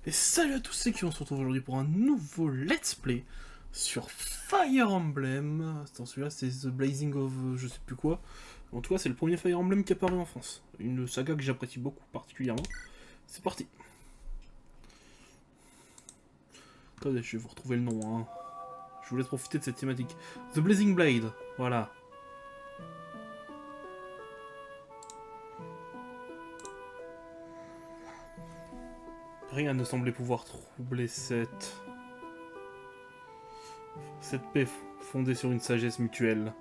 Et salut à tous, c'est qui on se retrouve aujourd'hui pour un nouveau let's play sur Fire Emblem. Attends, celui-là c'est The Blazing of je sais plus quoi. En tout cas, c'est le premier Fire Emblem qui est apparu en France. Une saga que j'apprécie beaucoup particulièrement. C'est parti. Attendez, je vais vous retrouver le nom. Hein. Je vous laisse profiter de cette thématique. The Blazing Blade, voilà. Rien ne semblait pouvoir troubler cette paix fondée sur une sagesse mutuelle.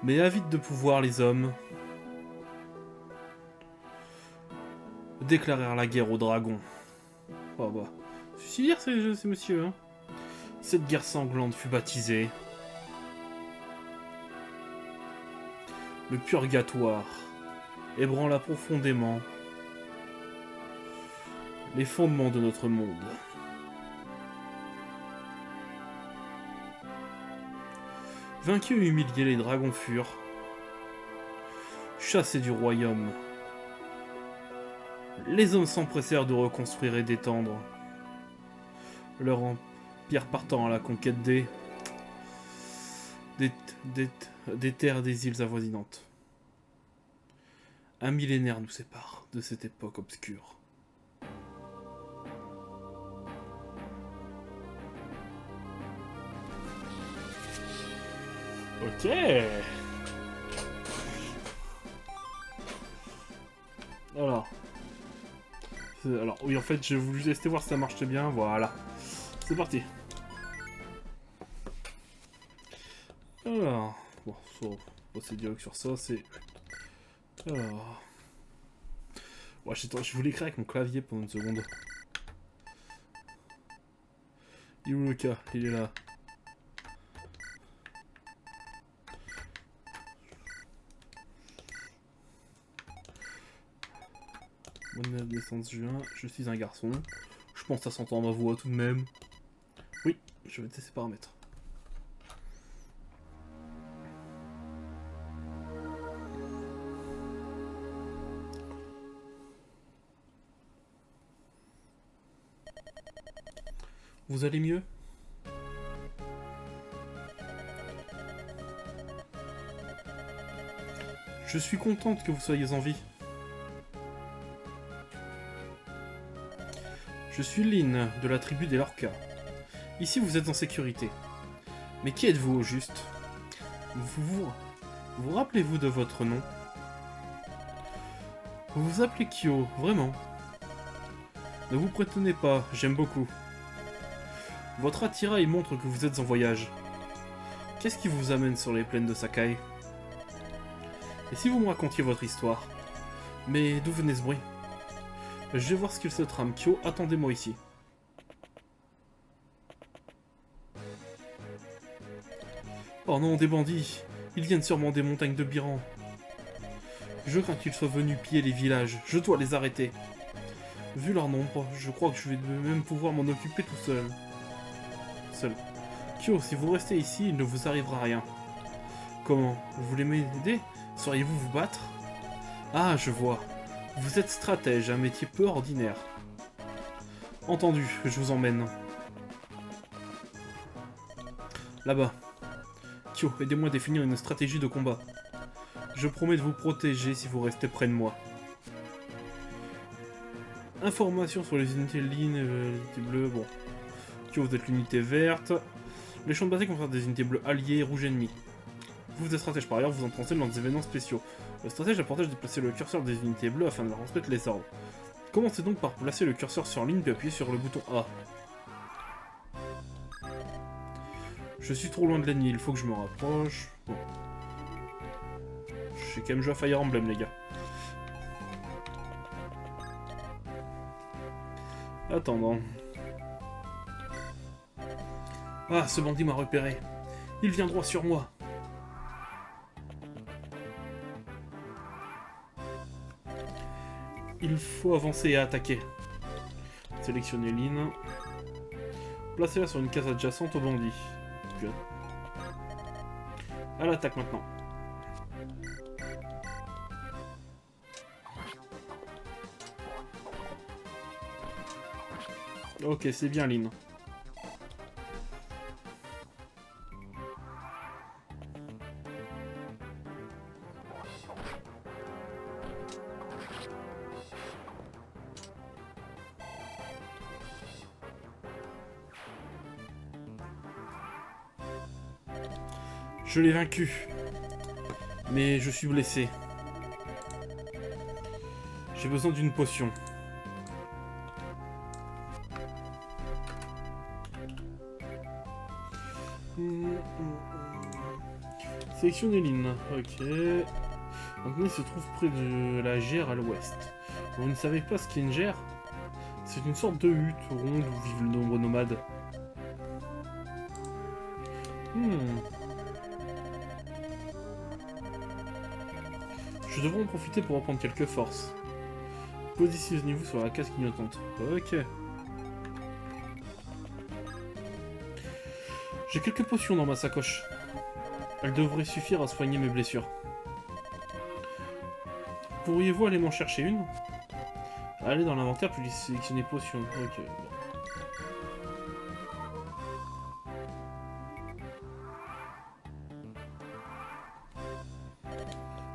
Mais avides de pouvoir, les hommes déclarèrent la guerre aux dragons. Oh bah, suicidaire ces messieurs, hein. Cette guerre sanglante fut baptisée le Purgatoire, ébranla profondément les fondements de notre monde. Vaincus et humiliés, les dragons furent chassés du royaume. Les hommes s'empressèrent de reconstruire et d'étendre leur empire, partant à la conquête des terres des îles avoisinantes. Un millénaire nous sépare de cette époque obscure. Ok. Alors, oui, en fait, j'ai voulu tester voir si ça marchait bien. Voilà. C'est parti. Alors, bon, c'est dialogue sur ça, c'est... Alors... Ouais, je voulais écrire avec mon clavier pendant une seconde. Il est où le cas? Il est là. Bonne naissance juin, je suis un garçon. Je pense que ça s'entend ma voix tout de même. Oui, je vais tester ces paramètres. Vous allez mieux? Je suis contente que vous soyez en vie. Je suis Lynn, de la tribu des Lorca. Ici, vous êtes en sécurité. Mais qui êtes-vous au juste? Vous rappelez-vous de votre nom? Vous vous appelez Kyo, vraiment? Ne vous prétenez pas, j'aime beaucoup. Votre attirail montre que vous êtes en voyage. Qu'est-ce qui vous amène sur les plaines de Sakai? Et si vous me racontiez votre histoire? Mais d'où venait ce bruit? Je vais voir ce qu'il se trame. Kyo, attendez-moi ici. Oh non, des bandits! Ils viennent sûrement des montagnes de Biran. Je crains qu'ils soient venus piller les villages. Je dois les arrêter. Vu leur nombre, je crois que je vais même pouvoir m'en occuper tout seul. Kyo, si vous restez ici, il ne vous arrivera rien. Comment? Vous voulez m'aider? Sauriez-vous vous battre? Ah, je vois. Vous êtes stratège, un métier peu ordinaire. Entendu, je vous emmène. Là-bas. Kyo, aidez-moi à définir une stratégie de combat. Je promets de vous protéger si vous restez près de moi. Informations sur les unités lignes, l'unité bleue, bon. Kyo, vous êtes l'unité verte. Les champs de bataille concernent des unités bleues alliées, rouges ennemies. Vous êtes stratège par ailleurs, vous entrez dans des événements spéciaux. Le stratège a pour tâche de placer le curseur des unités bleues afin de transmettre les ordres. Commencez donc par placer le curseur sur ligne puis appuyer sur le bouton A. Je suis trop loin de l'ennemi, il faut que je me rapproche. Bon. J'ai quand même joué à Fire Emblem, les gars. Attendant. Ah, ce bandit m'a repéré. Il vient droit sur moi. Il faut avancer et attaquer. Sélectionnez Lynn. Placez-la sur une case adjacente au bandit. Good. À l'attaque maintenant. Ok, c'est bien, Lynn. Je l'ai vaincu. Mais je suis blessé. J'ai besoin d'une potion. Sélectionnez Lynn. Ok. Maintenant, il se trouve près de la Gère à l'ouest. Vous ne savez pas ce qu'est une Gère? C'est une sorte de hutte ronde où vivent de nombreux nomades. Je devrais en profiter pour reprendre quelques forces. Positionnez-vous sur la case clignotante. Ok. J'ai quelques potions dans ma sacoche. Elles devraient suffire à soigner mes blessures. Pourriez-vous aller m'en chercher une? Allez dans l'inventaire puis sélectionner potions. Ok. Bon.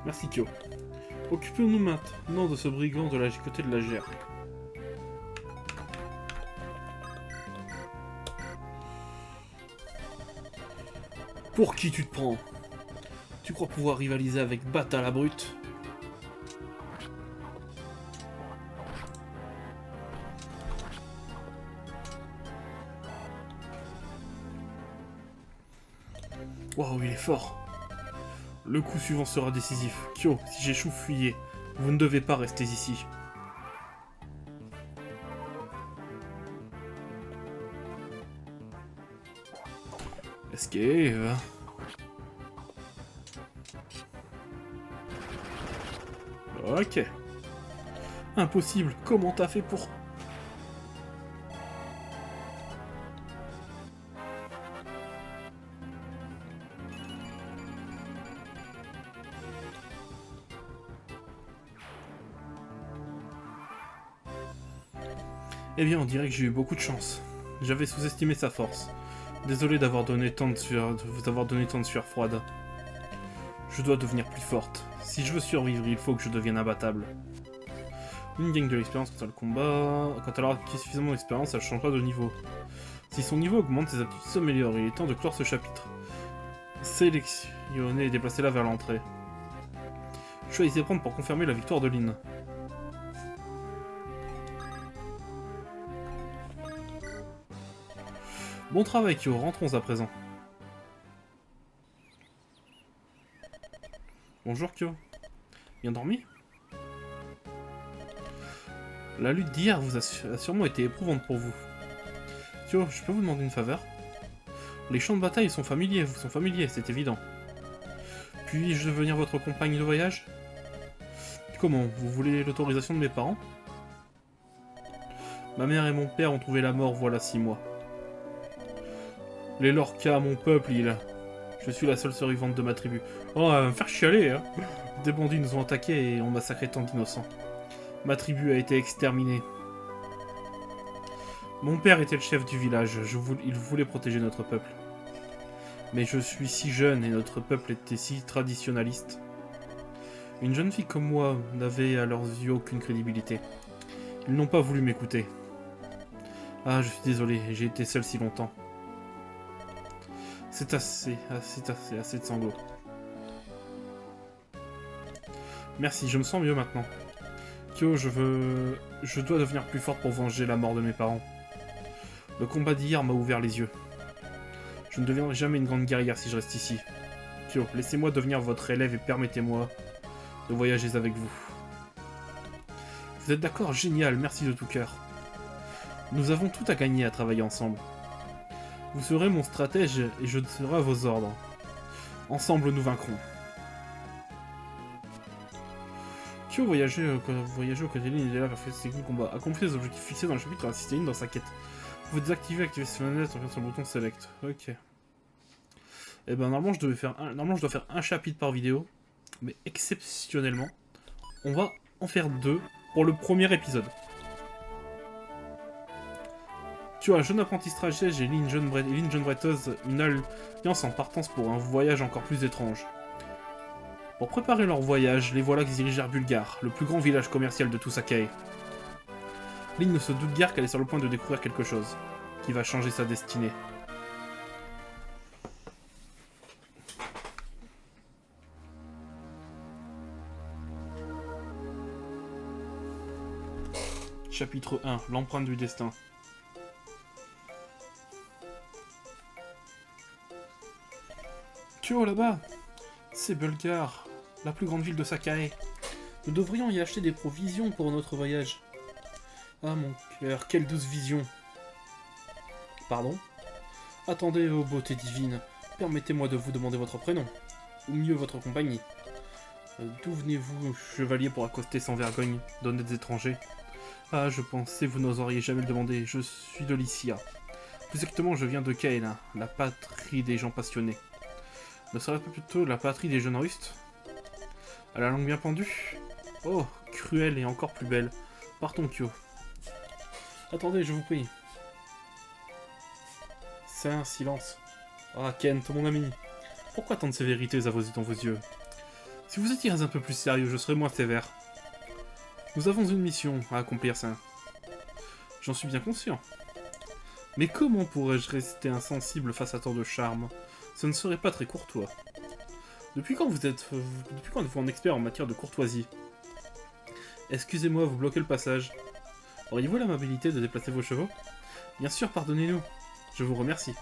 Merci Kyo. Occupons-nous maintenant de ce brigand de la côté de la Gère. Pour qui tu te prends? Tu crois pouvoir rivaliser avec Bata la brute? Waouh, il est fort. Le coup suivant sera décisif. Kyo, si j'échoue, fuyez. Vous ne devez pas rester ici. Esquive. Ok. Impossible. Comment t'as fait pour... Eh bien, on dirait que j'ai eu beaucoup de chance. J'avais sous-estimé sa force. Désolé d'avoir donné tant de sueur froide. Je dois devenir plus forte. Si je veux survivre, il faut que je devienne imbattable. Une gagne de l'expérience quand elle combat. Quand elle aura acquis suffisamment d'expérience, elle changera de niveau. Si son niveau augmente, ses aptitudes s'améliorent. Il est temps de clore ce chapitre. Sélectionnez et déplacez-la vers l'entrée. Choisissez prendre pour confirmer la victoire de Lynn. Bon travail, Kyo. Rentrons à présent. Bonjour, Kyo. Bien dormi? La lutte d'hier a sûrement été éprouvante pour vous. Kyo, je peux vous demander une faveur? Les champs de bataille sont familiers, c'est évident. Puis-je devenir votre compagne de voyage? Comment? Vous voulez l'autorisation de mes parents? Ma mère et mon père ont trouvé la mort voilà 6 mois. Les Lorca, mon peuple, je suis la seule survivante de ma tribu. Oh, elle va me faire chialer, hein. Des bandits nous ont attaqués et ont massacré tant d'innocents. Ma tribu a été exterminée. Mon père était le chef du village, il voulait protéger notre peuple. Mais je suis si jeune et notre peuple était si traditionnaliste. Une jeune fille comme moi n'avait à leurs yeux aucune crédibilité. Ils n'ont pas voulu m'écouter. Ah, je suis désolé, j'ai été seul si longtemps. C'est assez de sanglots. Merci, je me sens mieux maintenant. Kyo, je dois devenir plus forte pour venger la mort de mes parents. Le combat d'hier m'a ouvert les yeux. Je ne deviendrai jamais une grande guerrière si je reste ici. Kyo, laissez-moi devenir votre élève et permettez-moi de voyager avec vous. Vous êtes d'accord? Génial, merci de tout cœur. Nous avons tout à gagner à travailler ensemble. Vous serez mon stratège et je serai à vos ordres. Ensemble, nous vaincrons. Kyo voyager aux côtés de Lynn et là faire ses combats. Accomplir les objectifs fixés dans le chapitre et assister Lynn dans sa quête. Vous activez cette fenêtre en cliquant sur le bouton Select. Ok. Et ben normalement je dois faire un chapitre par vidéo. Mais exceptionnellement, on va en faire 2 pour le premier épisode. Tu as un jeune apprenti stratège et Lynn jeune breteuse, une alliance en partance pour un voyage encore plus étrange. Pour préparer leur voyage, les voilà qui se dirigent vers Bulgar, le plus grand village commercial de tout Sakai. Lynn ne se doute guère qu'elle est sur le point de découvrir quelque chose, qui va changer sa destinée. Chapitre 1, l'empreinte du destin. Kyo, là-bas, c'est Bulgar, la plus grande ville de Sakai. Nous devrions y acheter des provisions pour notre voyage. Ah mon cœur, quelle douce vision. Pardon? Attendez, ô beauté divine, permettez-moi de vous demander votre prénom, ou mieux votre compagnie. D'où venez-vous, chevalier, pour accoster sans vergogne d'honnêtes étrangers? Ah, je pensais vous n'oseriez jamais le demander, je suis de Lycia. Plus exactement, je viens de Kaena, la patrie des gens passionnés. Ne serait-ce pas plutôt la patrie des jeunes rustes? À la langue bien pendue? Oh, cruelle et encore plus belle. Partons, Kyo. Attendez, je vous prie. C'est un silence. Ah, Kent, mon ami. Pourquoi tant de sévérité dans vos yeux? Si vous étiez un peu plus sérieux, je serais moins sévère. Nous avons une mission à accomplir, ça. J'en suis bien conscient. Mais comment pourrais-je rester insensible face à tant de charme? Ce ne serait pas très courtois. Depuis quand êtes-vous un expert en matière de courtoisie? Excusez-moi, vous bloquez le passage. Auriez-vous l'amabilité de déplacer vos chevaux? Bien sûr, pardonnez-nous. Je vous remercie.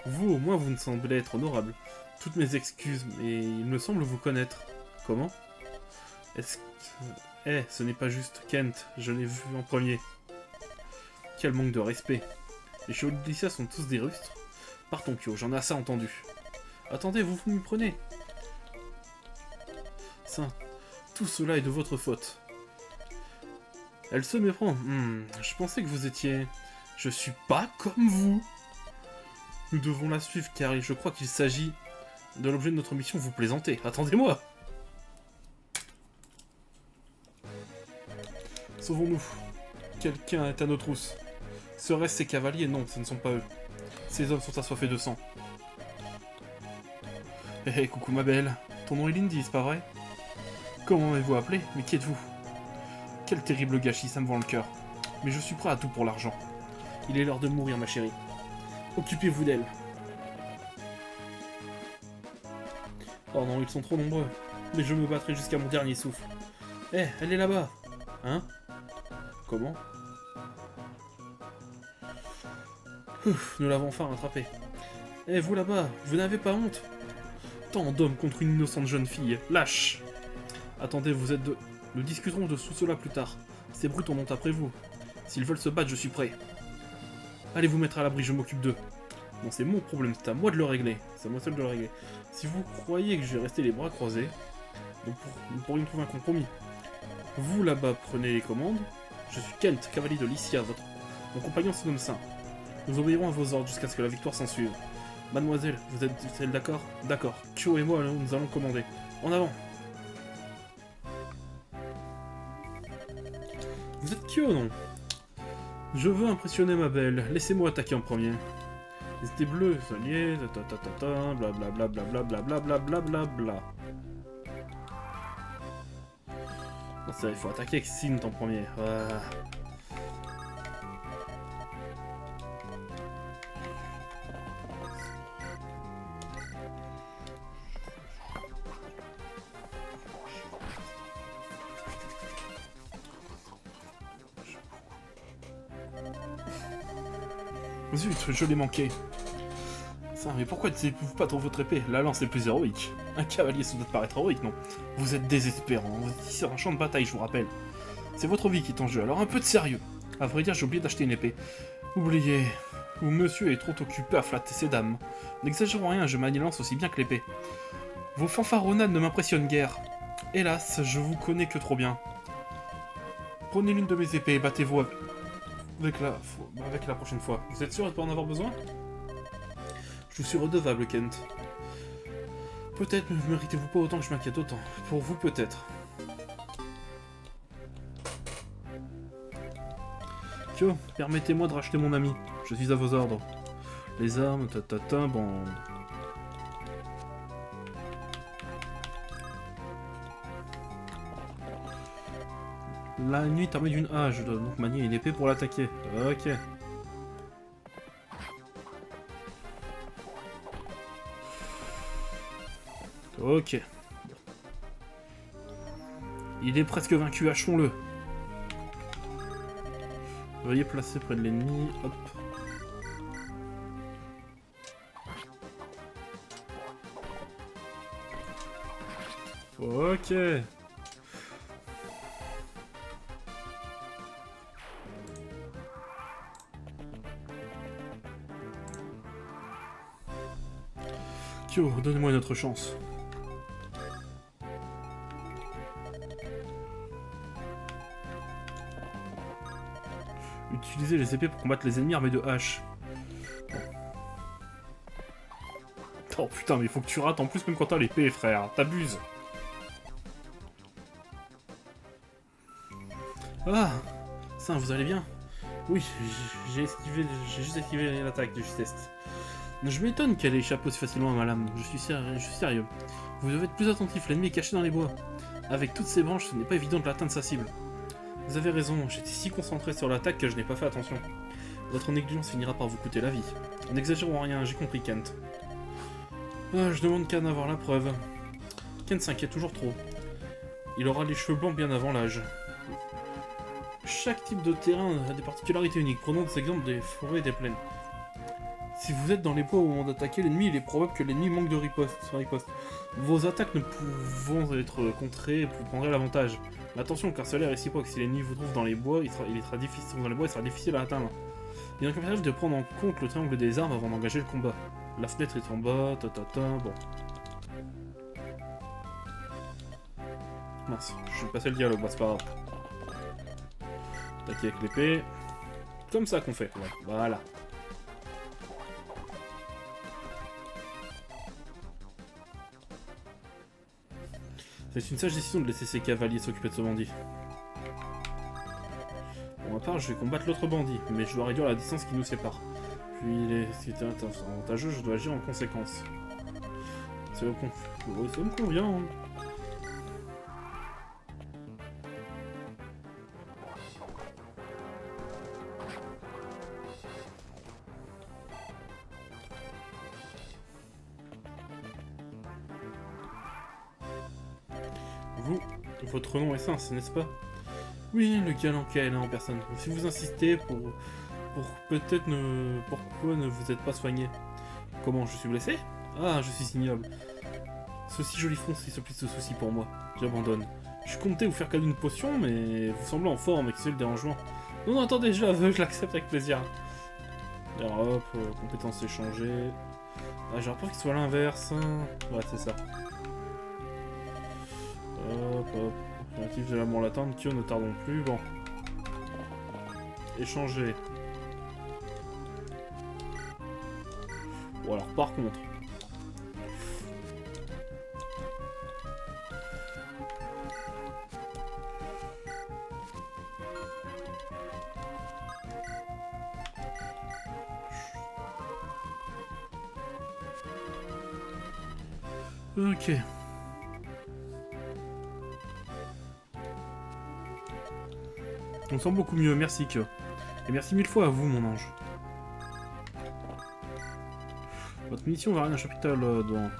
Vous, au moins, vous me semblez être honorable. Toutes mes excuses, mais il me semble vous connaître. Comment? Est-ce que... Eh, ce n'est pas juste Kent, je l'ai vu en premier. Quel manque de respect. Les chevaux de Lycia sont tous des rustres. Partons, Kyo, j'en ai assez entendu. Attendez, vous m'y prenez. Ça, tout cela est de votre faute. Elle se méprend. Je pensais que vous étiez... Je suis pas comme vous. Nous devons la suivre car je crois qu'il s'agit de l'objet de notre mission. Vous plaisantez. Attendez-moi. Sauvons-nous. Quelqu'un est à nos trousses. Seraient-ce ces cavaliers? Non, ce ne sont pas eux. Ces hommes sont assoiffés de sang. Hé, coucou ma belle. Ton nom est Lindy, c'est pas vrai? Comment m'avez-vous appelé? Mais qui êtes-vous? Quel terrible gâchis, ça me vend le cœur. Mais je suis prêt à tout pour l'argent. Il est l'heure de mourir, ma chérie. Occupez-vous d'elle. Oh non, ils sont trop nombreux. Mais je me battrai jusqu'à mon dernier souffle. Eh, elle est là-bas. Hein? Comment? Ouf, nous l'avons enfin rattrapé. Eh, vous là-bas, vous n'avez pas honte? Tant d'hommes contre une innocente jeune fille. Lâche! Attendez, vous êtes deux. Nous discuterons de tout cela plus tard. Ces brutes en ont après vous. S'ils veulent se battre, je suis prêt. Allez vous mettre à l'abri, je m'occupe d'eux. Bon, c'est mon problème, c'est à moi de le régler. C'est à moi seul de le régler. Si vous croyez que je vais rester les bras croisés, nous pourrions trouver un compromis. Vous là-bas, prenez les commandes. Je suis Kent, cavalier de Lycia, mon compagnon se nomme Saint. Nous obéirons à vos ordres jusqu'à ce que la victoire s'en suive. Mademoiselle, vous êtes d'accord? D'accord. Kyo et moi, nous allons commander. En avant! Vous êtes Kyo, non? Je veux impressionner ma belle. Laissez-moi attaquer en premier. Les idées bleues, alliés, blablabla, blablabla, blablabla. Non, c'est vrai, il faut attaquer avec Sint en premier. Zut, je l'ai manqué. Ça, mais pourquoi ne vous pas trop votre épée? La lance est plus héroïque. Un cavalier se doit paraître héroïque, non? Vous êtes désespérant. Vous êtes ici sur un champ de bataille, je vous rappelle. C'est votre vie qui est en jeu, alors un peu de sérieux. À vrai dire, j'ai oublié d'acheter une épée. Oubliez. Ou monsieur est trop occupé à flatter ses dames. N'exagérons rien, je manie la lance aussi bien que l'épée. Vos fanfaronnades ne m'impressionnent guère. Hélas, je vous connais que trop bien. Prenez l'une de mes épées et battez-vous avec la prochaine fois. Vous êtes sûr de ne pas en avoir besoin? Je vous suis redevable, Kent. Peut-être ne méritez-vous pas autant que je m'inquiète autant. Pour vous, peut-être. Kyo, permettez-moi de racheter mon ami. Je suis à vos ordres. Les armes, bon... La nuit est armée d'une hache, je dois donc manier une épée pour l'attaquer. Ok. Ok. Il est presque vaincu, hachons-le. Veuillez placer près de l'ennemi, hop. Ok. Kyo, donnez-moi une autre chance. Utilisez les épées pour combattre les ennemis armés de haches. Oh putain, mais il faut que tu rates en plus même quand t'as l'épée, frère. T'abuses. Ah, ça, vous allez bien? Oui, j'ai juste esquivé l'attaque de justesse. Je m'étonne qu'elle ait échappé aussi facilement à ma lame. Je suis sérieux. Vous devez être plus attentif, l'ennemi est caché dans les bois. Avec toutes ces branches, ce n'est pas évident de l'atteindre sa cible. Vous avez raison, j'étais si concentré sur l'attaque que je n'ai pas fait attention. Votre négligence finira par vous coûter la vie. N'exagérons rien, j'ai compris Kent. Ah, je demande qu'à en avoir la preuve. Kent s'inquiète toujours trop. Il aura les cheveux blancs bien avant l'âge. Chaque type de terrain a des particularités uniques. Prenons des exemples des forêts et des plaines. Si vous êtes dans les bois au moment d'attaquer l'ennemi, il est probable que l'ennemi manque de riposte. Vos attaques ne pouvant être contrées, vous prendrez l'avantage. Mais attention, car cela est réciproque. Si l'ennemi vous trouve dans les bois, il sera difficile à atteindre. Il est donc impératif de prendre en compte le triangle des armes avant d'engager le combat. La fenêtre est en bas, bon. Mince, je vais passer le dialogue, bah c'est pas grave. Attaquer avec l'épée. Comme ça qu'on fait, ouais, voilà. C'est une sage décision de laisser ces cavaliers s'occuper de ce bandit. Pour ma part, je vais combattre l'autre bandit, mais je dois réduire la distance qui nous sépare. Puis, si c'est avantageux, je dois agir en conséquence. Ça me convient, hein. Votre nom est Sens, n'est-ce pas? Oui, le galant Kael en personne. Si vous insistez, pourquoi ne vous êtes pas soigné? Comment, je suis blessé? Ah, je suis ignoble. Ce si joli front, si ce plus de soucis pour moi. J'abandonne. Je comptais vous faire cadeau d'une potion, mais vous semblez en forme et que c'est le dérangement. Non, attendez, je l'accepte avec plaisir. Alors hop, compétences échangées. Ah, j'ai l'impression qu'il soit l'inverse. Ouais, c'est ça. Hop. Natif de l'amour latent, Kyo, ne tardons plus. Bon. Échanger. Bon, alors par contre. Ok. On sent beaucoup mieux, merci Kyo. Et merci 1000 fois à vous, mon ange. Votre mission va rien à chapital dans... Bon,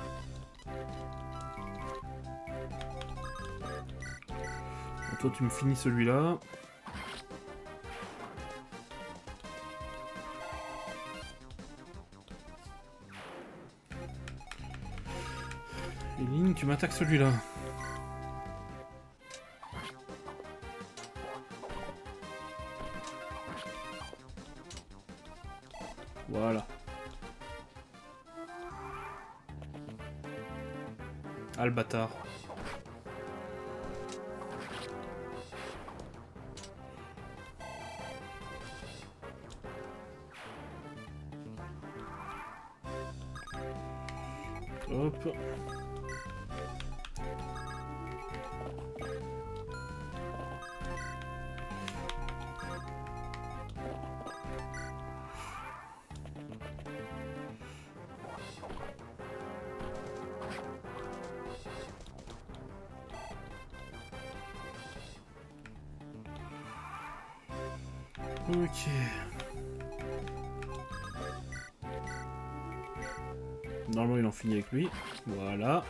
toi tu me finis celui-là. Et Lynn, tu m'attaques celui-là. Voilà. Ah le bâtard. Hop. Ok. Normalement il en finit avec lui. Voilà.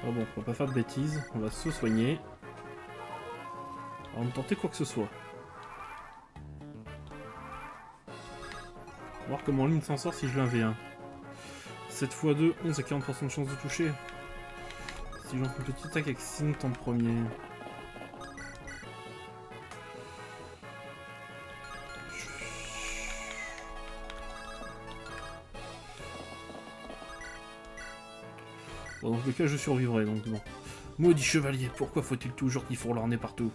Oh bon, on va pas faire de bêtises, on va se soigner. On va tenter quoi que ce soit. On va voir comment Lynn s'en sort si je l'ai un V1. 7 x 2, 11 et 40% de chance de toucher. Si j'en fais une petite attaque avec Sint en premier. Bon, dans tous les cas, je survivrai, donc bon. Maudit chevalier, pourquoi faut-il toujours qu'il fourre leur nez partout?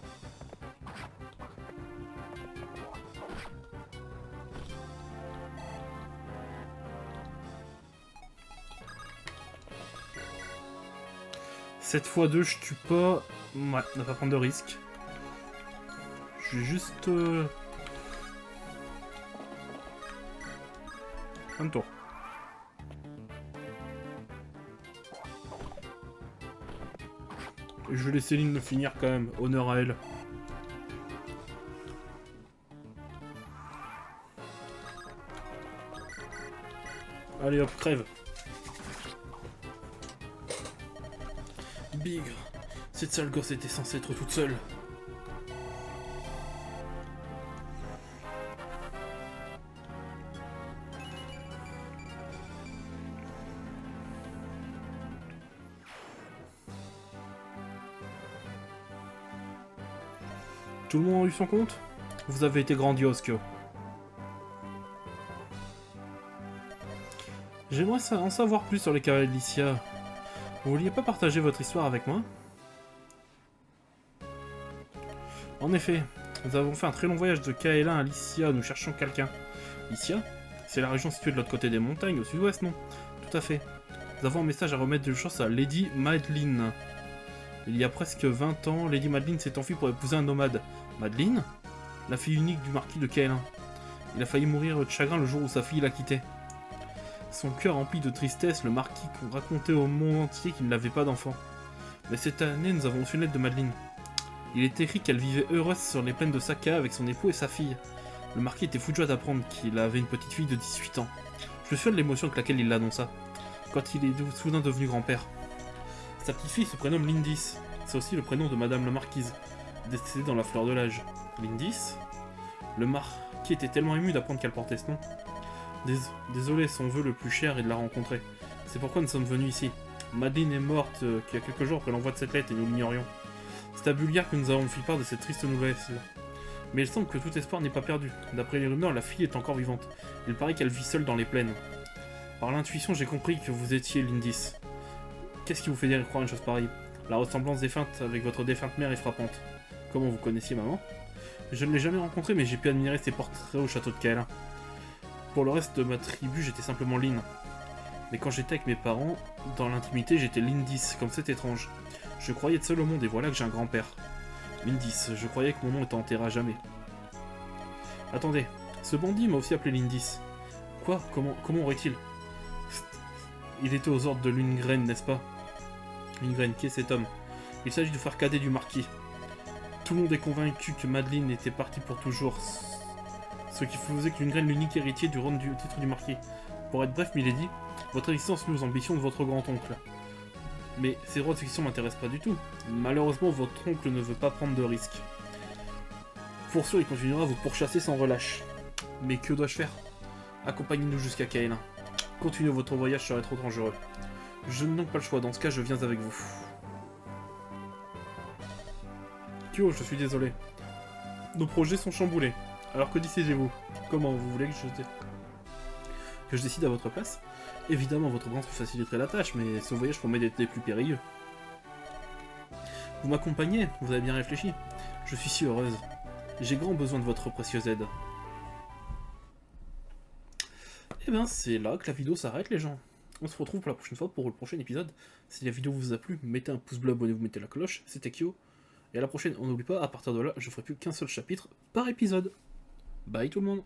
Cette fois 2, je tue pas. Ouais, on va pas prendre de risque. Je vais juste... un tour. Je vais laisser Lynn le finir quand même. Honneur à elle. Allez hop, crève. Bigre, cette sale gosse était censée être toute seule. Tout le monde a eu son compte? Vous avez été grandiose, Kyo. J'aimerais en savoir plus sur les cavaliers de Lycia. Vous vouliez pas partager votre histoire avec moi? En effet, nous avons fait un très long voyage de Kaelin à Lycia, nous cherchons quelqu'un. Lycia? C'est la région située de l'autre côté des montagnes, au sud-ouest, non? Tout à fait. Nous avons un message à remettre de chance à Lady Madeline. Il y a presque 20 ans, Lady Madeline s'est enfuie pour épouser un nomade. Madeline? La fille unique du marquis de Kaelin. Il a failli mourir de chagrin le jour où sa fille l'a quitté. Son cœur rempli de tristesse, le marquis racontait au monde entier qu'il n'avait pas d'enfant. Mais cette année, nous avons reçu une lettre de Madeline. Il est écrit qu'elle vivait heureuse sur les plaines de Saka avec son époux et sa fille. Le marquis était fou de joie d'apprendre qu'il avait une petite fille de 18 ans. Je me souviens de l'émotion avec laquelle il l'annonça, quand il est soudain devenu grand-père. Sa petite fille se prénomme Lindis. C'est aussi le prénom de Madame la Marquise, décédée dans la fleur de l'âge. Lindis? Le marquis était tellement ému d'apprendre qu'elle portait ce nom. Désolé, son vœu le plus cher est de la rencontrer. C'est pourquoi nous sommes venus ici. Madeline est morte il y a quelques jours après l'envoi de cette lettre et nous l'ignorions. C'est à Bulgare que nous avons fait part de cette triste nouvelle. Mais il semble que tout espoir n'est pas perdu. D'après les rumeurs, la fille est encore vivante. Il paraît qu'elle vit seule dans les plaines. Par l'intuition, j'ai compris que vous étiez Lindis. Qu'est-ce qui vous fait dire croire une chose pareille? La ressemblance défunte avec votre défunte mère est frappante. Comment vous connaissiez maman? Je ne l'ai jamais rencontrée, mais j'ai pu admirer ses portraits au château de Kaelin. Pour le reste de ma tribu, j'étais simplement Lynn. Mais quand j'étais avec mes parents, dans l'intimité, j'étais Lindis, comme c'est étrange. Je croyais être seul au monde, et voilà que j'ai un grand-père. Lindis, je croyais que mon nom était enterré à jamais. Attendez, ce bandit m'a aussi appelé Lindis. Quoi? Comment aurait-il? Il était aux ordres de Lundgren, n'est-ce pas? Lundgren, qui est cet homme? Il s'agit du frère cadet du marquis. Tout le monde est convaincu que Madeline était partie pour toujours. Ce qui faisait que Lundgren l'unique héritier du rôle du titre du marquis. Pour être bref, Milady, votre existence nuit aux ambitions de votre grand-oncle. Mais ces droits de fiction m'intéressent pas du tout. Malheureusement, votre oncle ne veut pas prendre de risques. Pour sûr, il continuera à vous pourchasser sans relâche. Mais que dois-je faire? Accompagnez-nous jusqu'à Kaelin. Continuez votre voyage serait trop dangereux. Je n'ai donc pas le choix, dans ce cas, je viens avec vous. Kyo, je suis désolé. Nos projets sont chamboulés. Alors que décidez-vous? Comment vous voulez que je décide à votre place? Évidemment, votre présence vous faciliterait la tâche, mais ce voyage promet d'être des plus périlleux. Vous m'accompagnez? Vous avez bien réfléchi? Je suis si heureuse. J'ai grand besoin de votre précieuse aide. Et ben, c'est là que la vidéo s'arrête, les gens. On se retrouve pour la prochaine fois pour le prochain épisode. Si la vidéo vous a plu, mettez un pouce bleu, abonnez-vous, mettez la cloche. C'était Kyo. Et à la prochaine, on n'oublie pas, à partir de là, je ferai plus qu'un seul chapitre par épisode. Bye tout le monde.